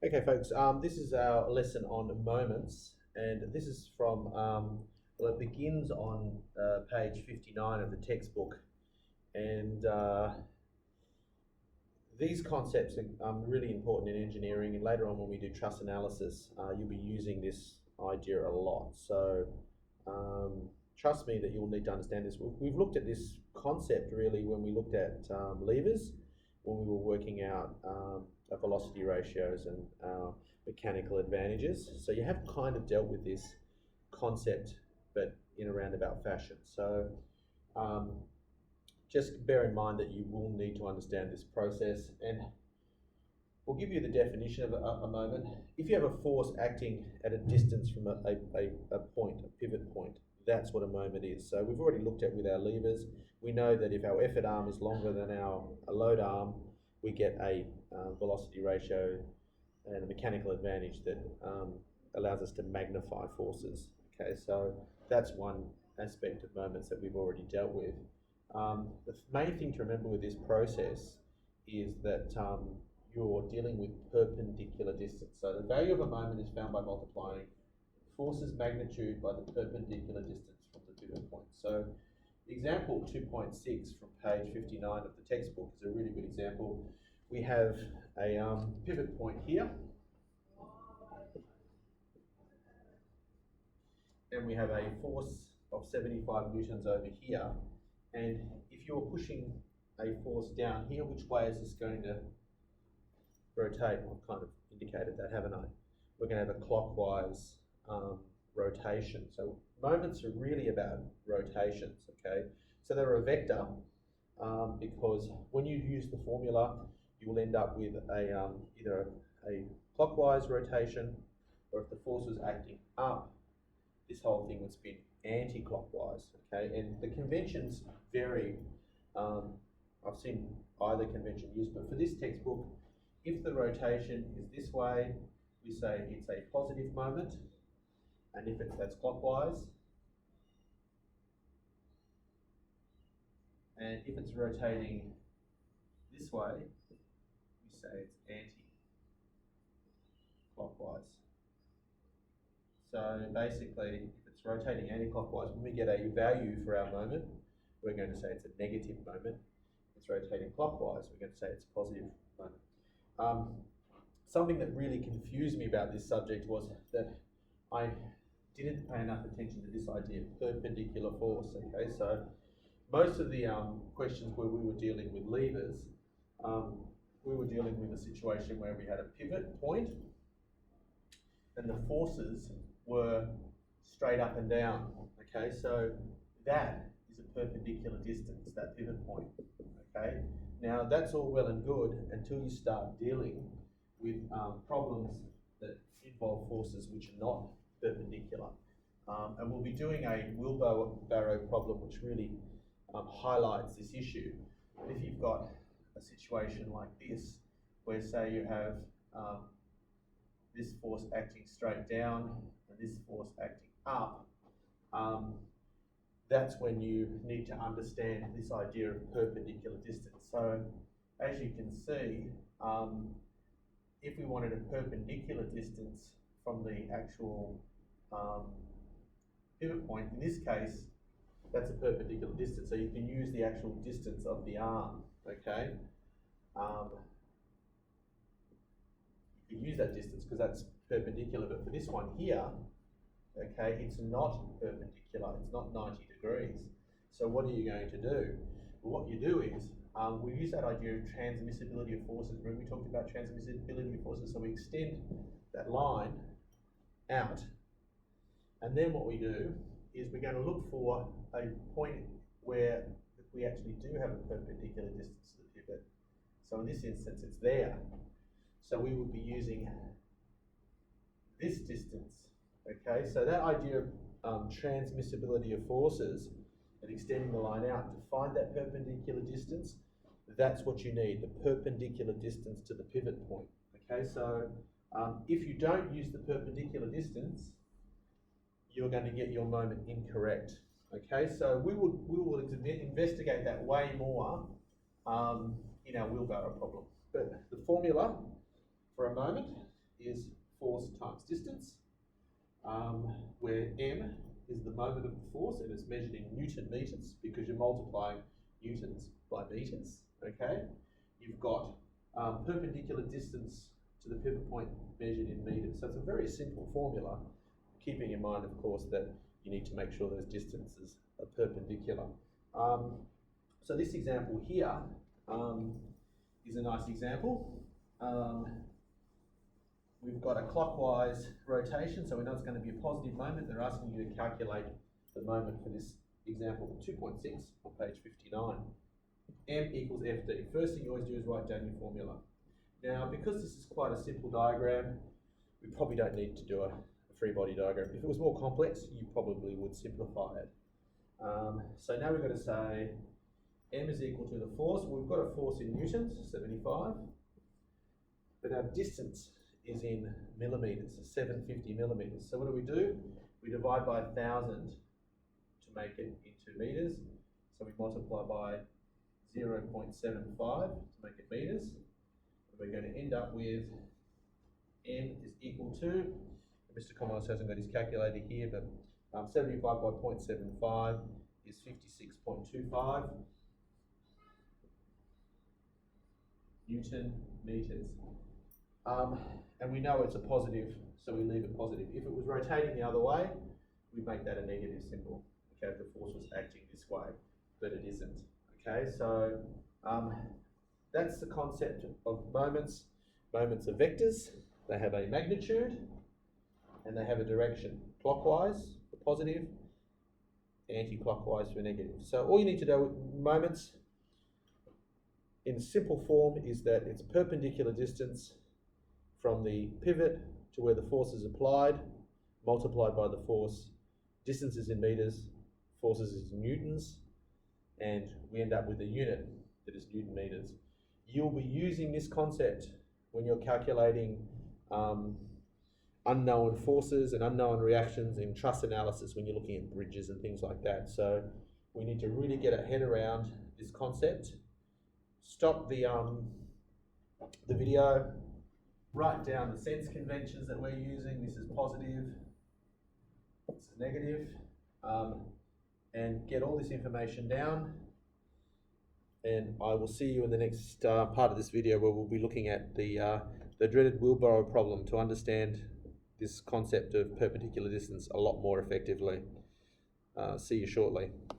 Okay, folks, this is our lesson on moments, and this is from, well, it begins on page 59 of the textbook, and these concepts are really important in engineering, and later on when we do trust analysis, you'll be using this idea a lot. So trust me that you'll need to understand this. We've looked at this concept really when we looked at levers, when we were working out velocity ratios and mechanical advantages. So you have kind of dealt with this concept, but in a roundabout fashion. So just bear in mind that you will need to understand this process, and we'll give you the definition of a moment. If you have a force acting at a distance from a point, a pivot point, that's what a moment is. So we've already looked at with our levers. We know that if our effort arm is longer than our load arm, we get a velocity ratio and a mechanical advantage that allows us to magnify forces. Okay, so that's one aspect of moments that we've already dealt with. The main thing to remember with this process is that you're dealing with perpendicular distance. So the value of a moment is found by multiplying force's magnitude by the perpendicular distance from the pivot point. So example 2.6 from page 59 of the textbook is a really good example. We have a pivot point here, and we have a force of 75 newtons over here. And if you're pushing a force down here, which way is this going to rotate? I've kind of indicated that, haven't I? We're going to have a clockwise rotation. So moments are really about rotations, okay? So they're a vector because when you use the formula, you will end up with a either a clockwise rotation, or if the force was acting up, this whole thing would spin anti-clockwise, okay? And the conventions vary. I've seen either convention used, but for this textbook, if the rotation is this way, we say it's a positive moment, and if that's clockwise, and if it's rotating this way, we say it's anti-clockwise. So basically, if it's rotating anti-clockwise, when we get a value for our moment, we're going to say it's a negative moment. If it's rotating clockwise, we're going to say it's a positive moment. Something that really confused me about this subject was that I didn't pay enough attention to this idea of perpendicular force. Okay, so most of the questions where we were dealing with levers, we were dealing with a situation where we had a pivot point, and the forces were straight up and down. Okay, so that is a perpendicular distance, that pivot point. Okay, now that's all well and good until you start dealing with problems that involve forces which are not perpendicular. And we'll be doing a wheelbarrow problem which really highlights this issue. If you've got a situation like this, where say you have this force acting straight down and this force acting up, that's when you need to understand this idea of perpendicular distance. So as you can see, if we wanted a perpendicular distance from the actual pivot point, in this case, that's a perpendicular distance. So you can use the actual distance of the arm, okay? You can use that distance because that's perpendicular, but for this one here, okay, it's not perpendicular, it's not 90 degrees. So what are you going to do? Well, what you do is, we use that idea of transmissibility of forces. Remember we talked about transmissibility of forces, so we extend that line out, and then what we do is we're going to look for a point where we actually do have a perpendicular distance to the pivot. So in this instance, it's there. So we would be using this distance, okay? So that idea of transmissibility of forces and extending the line out to find that perpendicular distance, that's what you need, the perpendicular distance to the pivot point, okay? So if you don't use the perpendicular distance, you're going to get your moment incorrect, okay? So we will investigate that way more in our wheelbarrow problem. But the formula for a moment is force times distance, where m is the moment of the force, and it's measured in Newton meters because you're multiplying newtons by meters, okay? You've got perpendicular distance to the pivot point measured in meters. So it's a very simple formula, keeping in mind, of course, that you need to make sure those distances are perpendicular. So this example here is a nice example. We've got a clockwise rotation, so we know it's going to be a positive moment. They're asking you to calculate the moment for this example 2.6 on page 59. M equals FD. First thing you always do is write down your formula. Now, because this is quite a simple diagram, we probably don't need to do a free body diagram. If it was more complex, you probably would simplify it. So now we've got to say M is equal to the force. Well, we've got a force in newtons, 75, but our distance is in millimeters, 750 millimeters. So what do? We divide by 1,000 to make it into meters. So we multiply by 0.75 to make it meters. And we're going to end up with M is equal to, Mr. Commons hasn't got his calculator here, but 75 by 0.75 is 56.25 Newton meters. And we know it's a positive, so we leave it positive. If it was rotating the other way, we'd make that a negative symbol, okay, if the force was acting this way, but it isn't, okay? So that's the concept of moments. Moments are vectors. They have a magnitude and they have a direction. Clockwise for positive, anti-clockwise for negative. So all you need to know with moments in simple form is that it's perpendicular distance from the pivot to where the force is applied, multiplied by the force. Distance is in meters, forces is in newtons, and we end up with a unit that is Newton meters. You'll be using this concept when you're calculating unknown forces and unknown reactions in truss analysis when you're looking at bridges and things like that. So we need to really get our head around this concept. Stop the video, write down the sense conventions that we're using. This is positive, this is negative, and get all this information down. And I will see you in the next part of this video where we'll be looking at the dreaded wheelbarrow problem to understand this concept of perpendicular distance a lot more effectively. See you shortly.